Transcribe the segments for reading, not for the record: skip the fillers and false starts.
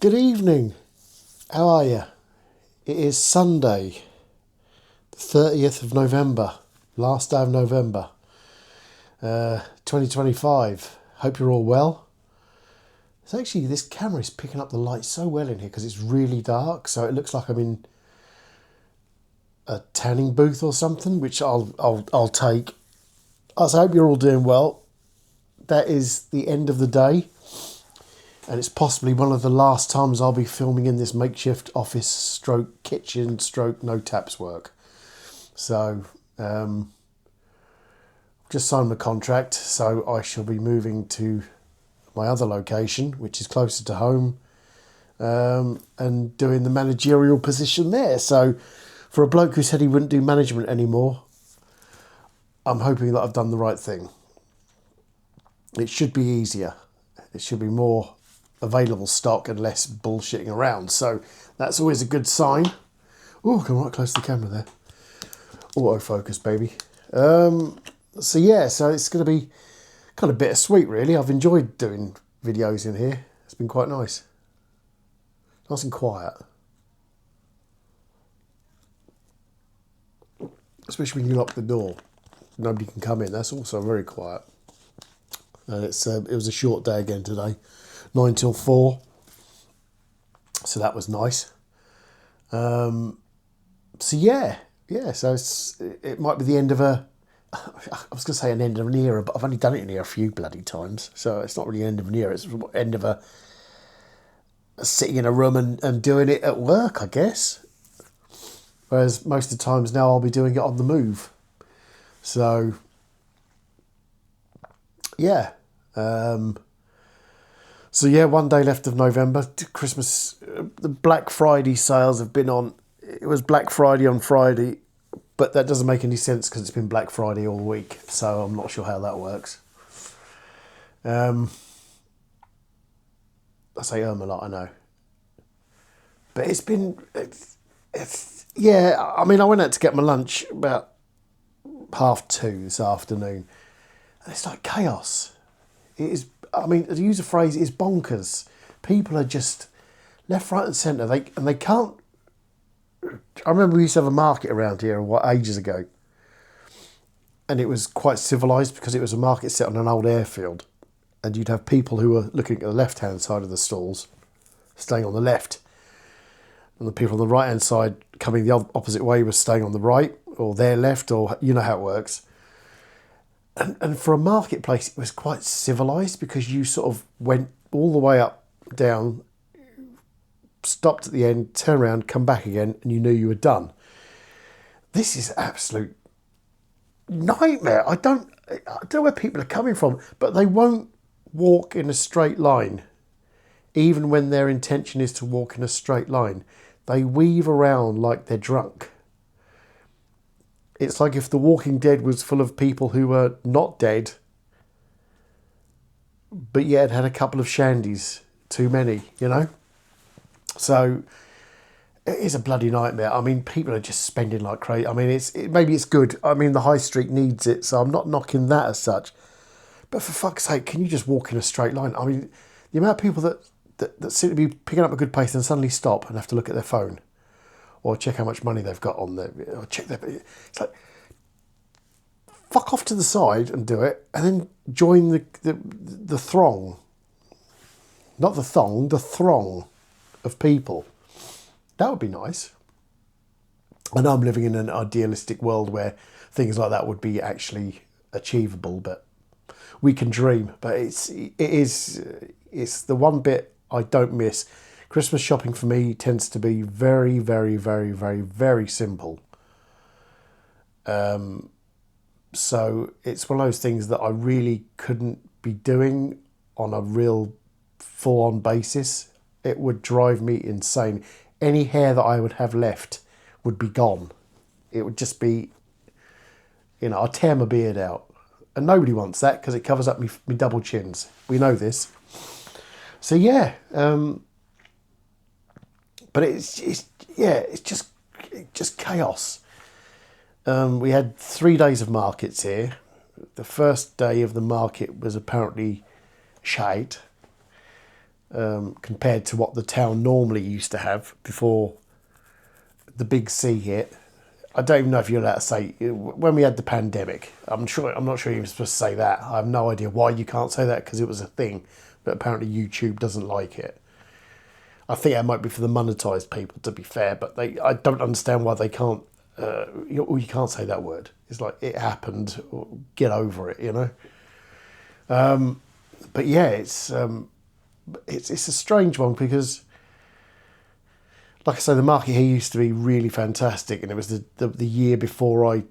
Good evening. How are you? It is Sunday, the 30th of November, last day of November, 2025. Hope you're all well. It's actually, this camera is picking up the light so well in here because it's really dark, so it looks like I'm in a tanning booth or something, which I'll take. I hope you're all doing well. That is the end of the day. And it's possibly one of the last times I'll be filming in this makeshift office stroke kitchen stroke no taps work. So, just signed my contract, so I shall be moving to my other location, which is closer to home, and doing the managerial position there. So, for a bloke who said he wouldn't do management anymore, I'm hoping that I've done the right thing. It should be easier. It should be more available stock and less bullshitting around. So that's always a good sign. Oh, come right close to the camera there. Autofocus, baby. So yeah, so it's going to be kind of bittersweet, really. I've enjoyed doing videos in here. It's been quite nice. Nice and quiet. Especially when you lock the door. Nobody can come in. That's also very quiet. And it was a short day again today. 9 till 4. So that was nice. So yeah. So it might be the end of I was going to say an end of an era, but I've only done it in here a few bloody times. So it's not really an end of an era. It's the end of a sitting in a room and doing it at work, I guess. Whereas most of the times now I'll be doing it on the move. So yeah. So yeah, one day left of November. Christmas, the Black Friday sales have been on. It was Black Friday on Friday, but that doesn't make any sense because it's been Black Friday all week. So I'm not sure how that works. I say a lot, I know. But it's been, yeah, I mean, I went out to get my lunch about 2:30 this afternoon. And it's like chaos. It is, I mean, to use a phrase, it's bonkers. People are just left, right and centre. They can't... I remember we used to have a market around here ages ago. And it was quite civilised because it was a market set on an old airfield. And you'd have people who were looking at the left-hand side of the stalls, staying on the left. And the people on the right-hand side coming the opposite way were staying on the right, or their left, or you know how it works. And for a marketplace, it was quite civilised because you sort of went all the way up, down, stopped at the end, turn around, come back again, and you knew you were done. This is absolute nightmare. I don't know where people are coming from, but they won't walk in a straight line, even when their intention is to walk in a straight line. They weave around like they're drunk. It's like if The Walking Dead was full of people who were not dead, but yet had a couple of shandies too many, you know? So it is a bloody nightmare. I mean, people are just spending like crazy. I mean, maybe it's good. I mean, the high street needs it, so I'm not knocking that as such. But for fuck's sake, can you just walk in a straight line? I mean, the amount of people that seem to be picking up a good pace and suddenly stop and have to look at their phone. Or check how much money they've got on there. Or check their... It's like, fuck off to the side and do it, and then join the throng. Not the thong, the throng of people. That would be nice. I know I'm living in an idealistic world where things like that would be actually achievable, but we can dream. But it's the one bit I don't miss. Christmas shopping for me tends to be very, very, very, very, very simple. So it's one of those things that I really couldn't be doing on a real full-on basis. It would drive me insane. Any hair that I would have left would be gone. It would just be, I'd tear my beard out. And nobody wants that because it covers up me double chins. We know this. So yeah, but it's just chaos. We had 3 days of markets here. The first day of the market was apparently shite. compared to what the town normally used to have before the big C hit. I don't even know if you're allowed to say when we had the pandemic. I'm not sure you're supposed to say that. I have no idea why you can't say that because it was a thing, but apparently YouTube doesn't like it. I think that might be for the monetized people, to be fair, but I don't understand why they can't. You can't say that word. It's like it happened. Get over it, you know. But yeah, it's a strange one because, like I say, the market here used to be really fantastic, and it was the year before or a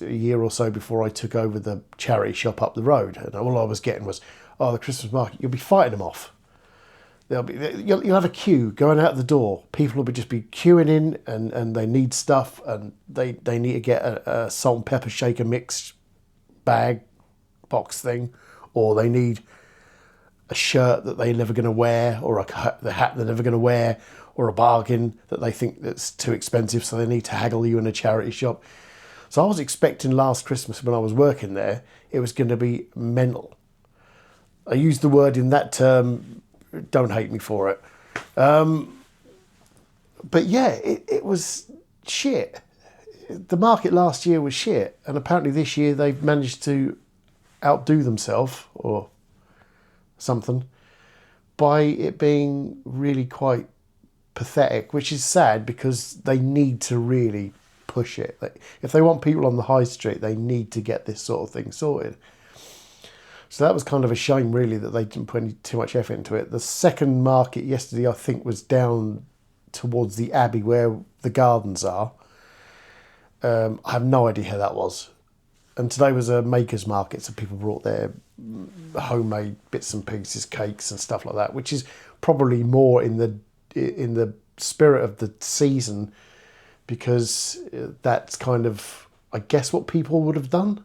year or so before I took over the charity shop up the road, and all I was getting was, oh, the Christmas market, you'll be fighting them off. You'll have a queue going out the door. People will just be queuing in, and they need stuff, and they need to get a salt and pepper shaker mix bag box thing, or they need a shirt that they're never going to wear, or the hat they're never going to wear, or a bargain that they think that's too expensive, so they need to haggle you in a charity shop. So I was expecting last Christmas when I was working there, it was going to be mental. I used the word in that term. Don't hate me for it. But yeah, it was shit. The market last year was shit. And apparently this year they've managed to outdo themselves or something by it being really quite pathetic, which is sad because they need to really push it. If they want people on the high street, they need to get this sort of thing sorted. So that was kind of a shame, really, that they didn't put too much effort into it. The second market yesterday, I think, was down towards the Abbey where the gardens are. I have no idea how that was. And today was a maker's market, so people brought their homemade bits and pieces, cakes and stuff like that, which is probably more in the spirit of the season, because that's kind of, I guess, what people would have done.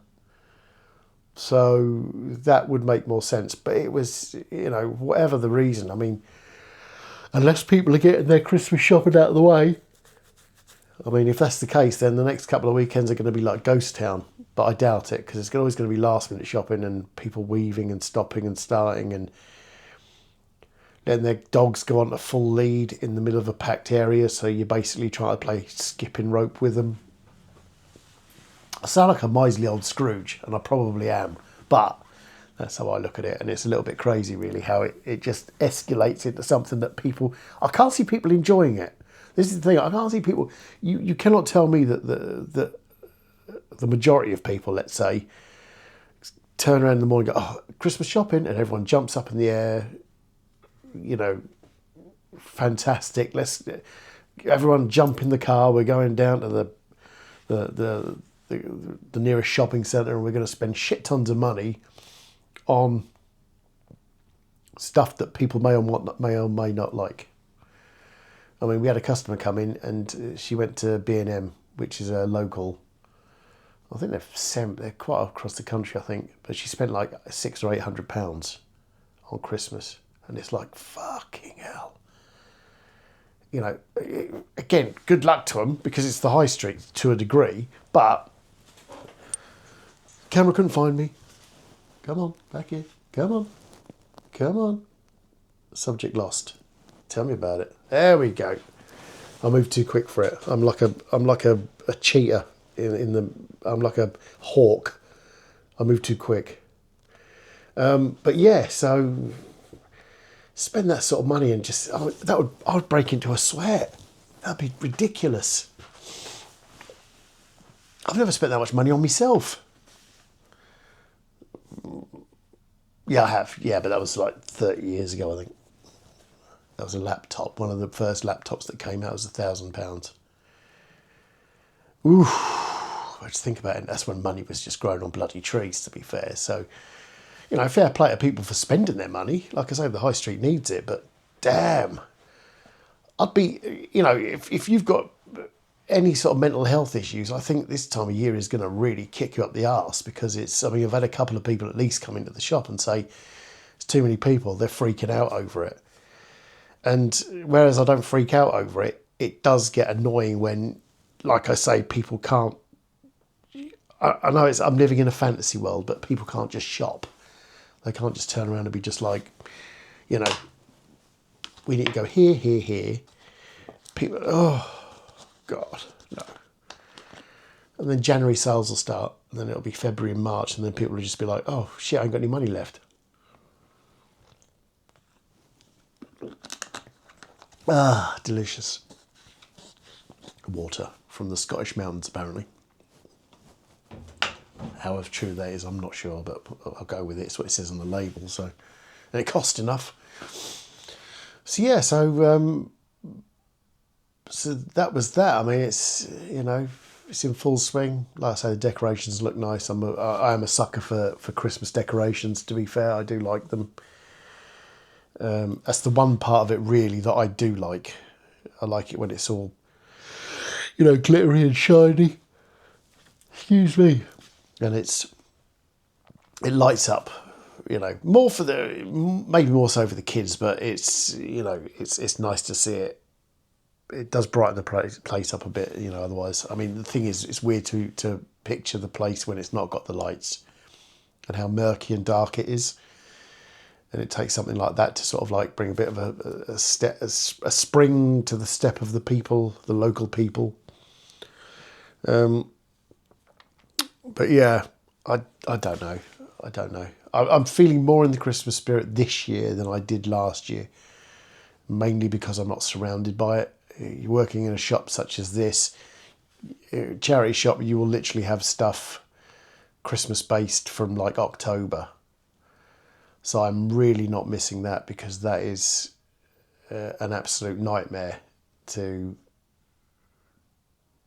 So that would make more sense. But it was, whatever the reason, I mean, unless people are getting their Christmas shopping out of the way, I mean, if that's the case, then the next couple of weekends are going to be like ghost town. But I doubt it, because it's always going to be last minute shopping and people weaving and stopping and starting and letting their dogs go on a full lead in the middle of a packed area. So you're basically trying to play skipping rope with them. I sound like a miserly old Scrooge, and I probably am, but that's how I look at it. And it's a little bit crazy, really, how it just escalates into something that I can't see people enjoying it. This is the thing, I can't see people, you cannot tell me that the majority of people, let's say, turn around in the morning and go, oh, Christmas shopping, and everyone jumps up in the air, fantastic, let's everyone jump in the car, we're going down to the nearest shopping centre and we're going to spend shit tons of money on stuff that people may or may not like. I mean, we had a customer come in and she went to B&M, which is a local, I think they're quite across the country, I think, but she spent like £600 or £800 on Christmas, and it's like, fucking hell. Again, good luck to them because it's the high street to a degree, but camera couldn't find me. Come on, back here. Come on. Subject lost. Tell me about it. There we go. I moved too quick for it. I'm like a cheetah I'm like a hawk. I moved too quick. But yeah, so spend that sort of money and just I would break into a sweat. That'd be ridiculous. I've never spent that much money on myself. Yeah, I have. Yeah, but that was like 30 years ago, I think. That was a laptop. One of the first laptops that came out was £1,000. Ooh, I just think about it. That's when money was just growing on bloody trees, to be fair. So, fair play to people for spending their money. Like I say, the high street needs it, but damn. I'd be, if you've got any sort of mental health issues, I think this time of year is going to really kick you up the arse, because I've had a couple of people at least come into the shop and say, it's too many people, they're freaking out over it. And whereas I don't freak out over it, it does get annoying when, like I say, people can't, I know I'm living in a fantasy world, but people can't just shop. They can't just turn around and be just like, we need to go here, here, here. People, oh, God, no. And then January sales will start, and then it'll be February and March, and then people will just be like, oh, shit, I ain't got any money left. Ah, delicious. Water from the Scottish mountains, apparently. However true that is, I'm not sure, but I'll go with it. It's what it says on the label, so. And it cost enough. So, yeah, so that was that. I mean, it's, you know, it's in full swing. Like I say, the decorations look nice. I am a sucker for Christmas decorations, to be fair. I do like them. That's the one part of it, really, that I do like. I like it when it's all, you know, glittery and shiny. Excuse me. And it lights up, you know, maybe more so for the kids, but it's, you know, it's nice to see it. It does brighten the place up a bit, you know, otherwise. I mean, the thing is, it's weird to picture the place when it's not got the lights and how murky and dark it is. And it takes something like that to sort of like bring a bit of a spring to the step of the people, the local people. But yeah, I don't know. I don't know. I'm feeling more in the Christmas spirit this year than I did last year, mainly because I'm not surrounded by it. You're working in a shop such as this, charity shop, you will literally have stuff Christmas based from like October. So I'm really not missing that, because that is an absolute nightmare to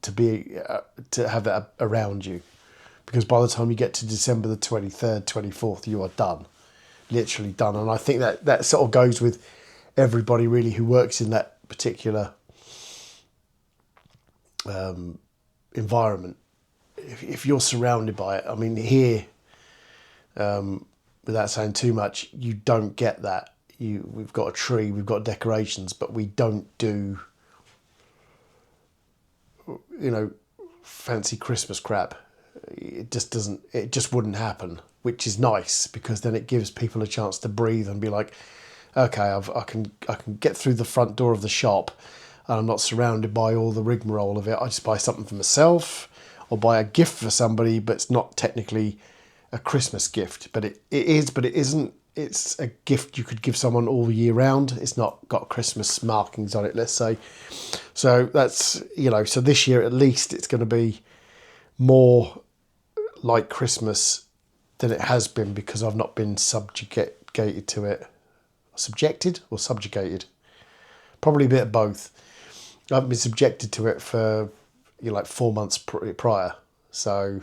have that around you. Because by the time you get to December the 23rd, 24th, you are done. Literally done. And I think that sort of goes with everybody really who works in that particular environment. If you're surrounded by it, I mean, here, without saying too much, you don't get that. We've got a tree, we've got decorations, but we don't do, you know, fancy Christmas crap. It just wouldn't happen, which is nice, because then it gives people a chance to breathe and be like, okay, I can get through the front door of the shop and I'm not surrounded by all the rigmarole of it. I just buy something for myself or buy a gift for somebody, but it's not technically a Christmas gift, but it is, but it isn't. It's a gift you could give someone all year round. It's not got Christmas markings on it, let's say. So that's, you know, so this year at least it's going to be more like Christmas than it has been, because I've not been subjugated to it. Subjected or subjugated? Probably a bit of both. I haven't been subjected to it for, you know, like 4 months prior. So,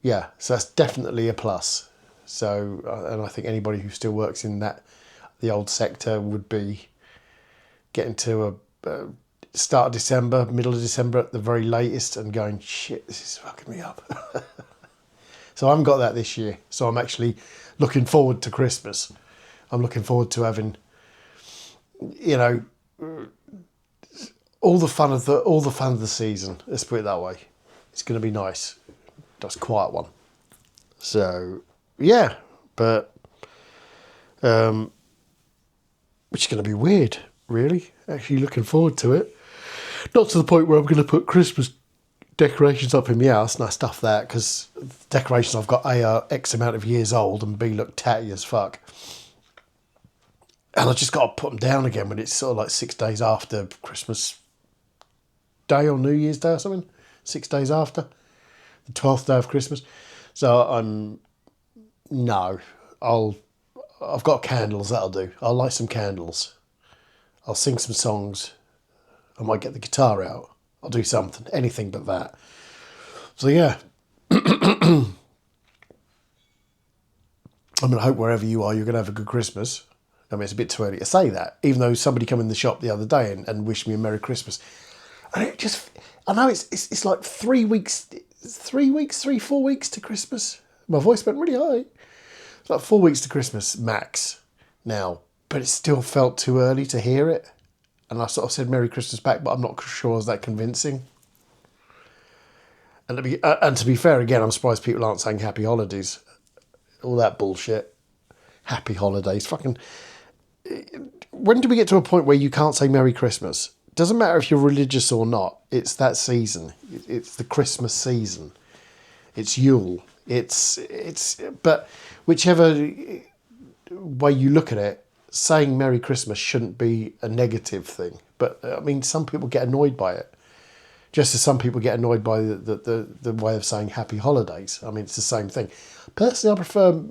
yeah, so that's definitely a plus. So, and I think anybody who still works in the old sector would be getting to a start of December, middle of December at the very latest, and going, shit, this is fucking me up. So I haven't got that this year. So I'm actually looking forward to Christmas. I'm looking forward to having, you know, all the fun of the season. Let's put it that way. It's going to be nice. That's a quiet one. So yeah, but which is going to be weird, really. Actually looking forward to it. Not to the point where I'm going to put Christmas decorations up in my house and I stuff that, because decorations I've got A are X amount of years old and B look tatty as fuck. And I just got to put them down again when it's sort of like 6 days after Christmas Day or New Year's Day or something. 6 days after. The 12th day of Christmas. So I've got candles, that'll do. I'll light some candles. I'll sing some songs. I might get the guitar out. I'll do something, anything but that. So yeah. I'm going to hope wherever you are, you're going to have a good Christmas. I mean, it's a bit too early to say that, even though somebody came in the shop the other day and wished me a Merry Christmas. And it just, I know it's like 3 weeks, 4 weeks to Christmas. My voice went really high. It's like 4 weeks to Christmas max now, but it still felt too early to hear it. And I sort of said Merry Christmas back, but I'm not sure is that convincing. And to be fair, again, I'm surprised people aren't saying Happy Holidays. All that bullshit. Happy Holidays. Fucking when do we get to a point where you can't say Merry Christmas? Doesn't matter if you're religious or not. It's that season. It's the Christmas season. It's Yule. But whichever way you look at it, saying Merry Christmas shouldn't be a negative thing. But I mean, some people get annoyed by it. Just as some people get annoyed by the way of saying Happy Holidays. I mean, it's the same thing. Personally, I prefer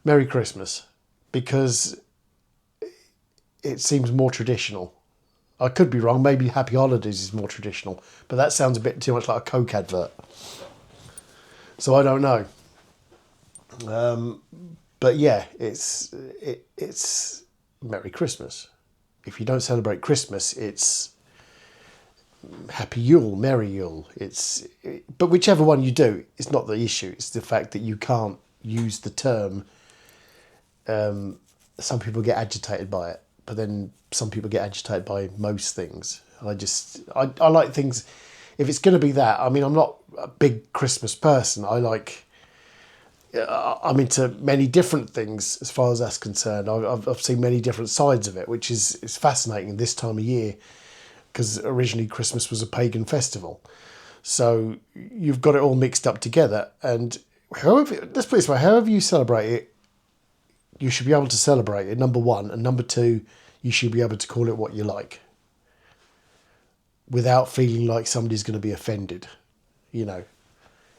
Merry Christmas because it seems more traditional. I could be wrong. Maybe Happy Holidays is more traditional, but that sounds a bit too much like a Coke advert. So I don't know. But yeah, it's Merry Christmas. If you don't celebrate Christmas, it's Happy Yule, Merry Yule. But whichever one you do, it's not the issue. It's the fact that you can't use the term. Some people get agitated by it, but then some people get agitated by most things. I like things. If it's going to be that, I mean, I'm not a big Christmas person. I'm into many different things as far as that's concerned. I've seen many different sides of it, which is fascinating this time of year, because originally Christmas was a pagan festival. So you've got it all mixed up together. And let's put it this way, however you celebrate it, you should be able to celebrate it, number one. And number two, you should be able to call it what you like without feeling like somebody's going to be offended. You know,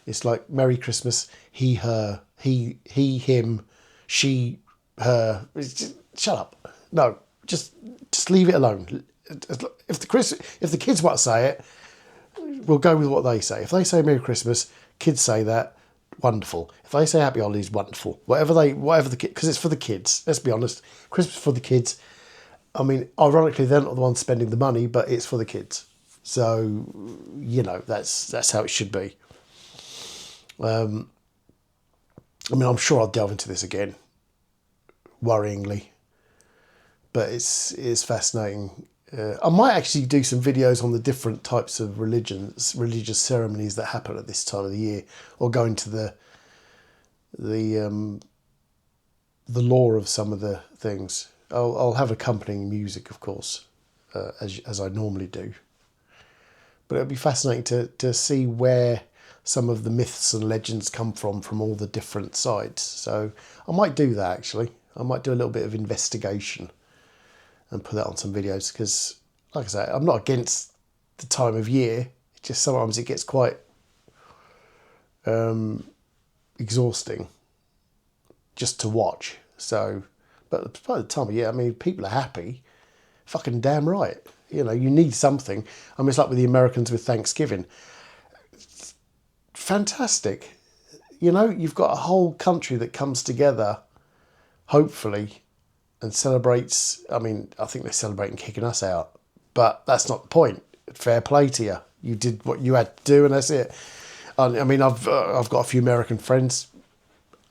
it's like Merry Christmas, he, her, he, him, she, her. Shut up. No, just leave it alone. If the kids want to say it, we'll go with what they say. If they say Merry Christmas, kids say that, wonderful. If they say Happy Holidays, wonderful. Whatever the kids, because it's for the kids. Let's be honest, Christmas for the kids. I mean, ironically, they're not the ones spending the money, but it's for the kids. So, you know, that's how it should be. I mean, I'm sure I'll delve into this again, worryingly, but it's fascinating. I might actually do some videos on the different types of religious ceremonies that happen at this time of the year, or go into the lore of some of the things. I'll have accompanying music, of course, as I normally do. But it'll be fascinating to see where some of the myths and legends come from all the different sides. So I might do that, actually. I might do a little bit of investigation and put that on some videos, because, like I say, I'm not against the time of year. It's just sometimes it gets quite exhausting just to watch. So, but by the time of year, I mean, people are happy. Fucking damn right. You know, you need something. I mean, it's like with the Americans with Thanksgiving. It's fantastic. You know, you've got a whole country that comes together, hopefully, and celebrates. I mean, I think they're celebrating kicking us out, but that's not the point. Fair play to you. You did what you had to do, and that's it. I mean, I've got a few American friends.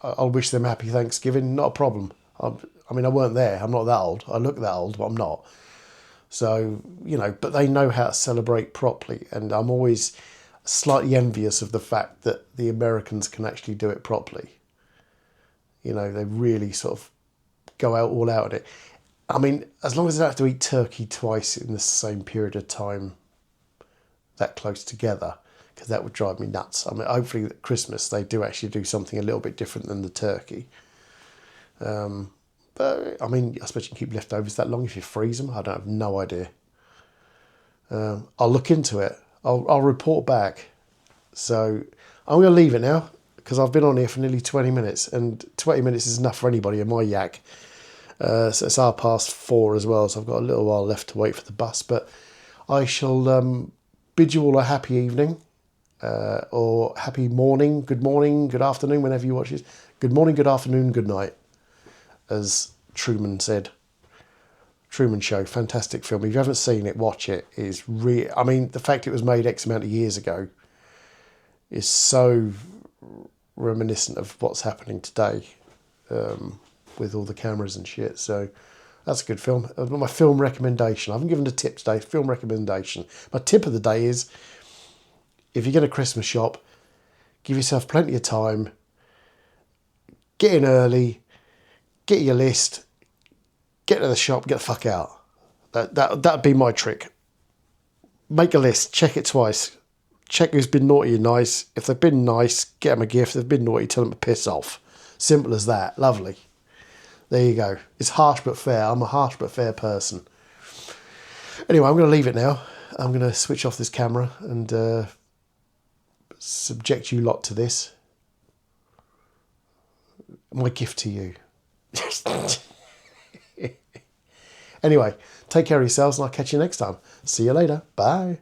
I'll wish them happy Thanksgiving. Not a problem. I mean, I weren't there. I'm not that old. I look that old, but I'm not. So, you know, but they know how to celebrate properly. And I'm always slightly envious of the fact that the Americans can actually do it properly. You know, they really sort of go out all out at it. I mean, as long as they don't have to eat turkey twice in the same period of time that close together, because that would drive me nuts. I mean, hopefully at Christmas they do actually do something a little bit different than the turkey. But, I mean, I suppose you can keep leftovers that long if you freeze them. I don't have no idea. I'll look into it. I'll report back. So I'm going to leave it now, because I've been on here for nearly 20 minutes, and 20 minutes is enough for anybody in my yak. So it's 4:30 as well, so I've got a little while left to wait for the bus. But I shall bid you all a happy evening, or happy morning, good afternoon, whenever you watch this. Good morning, good afternoon, good night, as Truman said. Truman Show, fantastic film. If you haven't seen it, watch it. It's I mean, the fact it was made X amount of years ago is so reminiscent of what's happening today, with all the cameras and shit. So that's a good film. My film recommendation. I haven't given a tip today. Film recommendation. My tip of the day is, if you're going to Christmas shop, give yourself plenty of time. Get in early. Get your list. get to the shop, get the fuck out. That'd be my trick. Make a list, check it twice. Check who's been naughty and nice. If they've been nice, get them a gift. If they've been naughty, tell them to piss off. Simple as that. Lovely. There you go. It's harsh but fair. I'm a harsh but fair person. Anyway, I'm going to leave it now. I'm going to switch off this camera and subject you lot to this. My gift to you. Anyway, take care of yourselves and I'll catch you next time. See you later. Bye.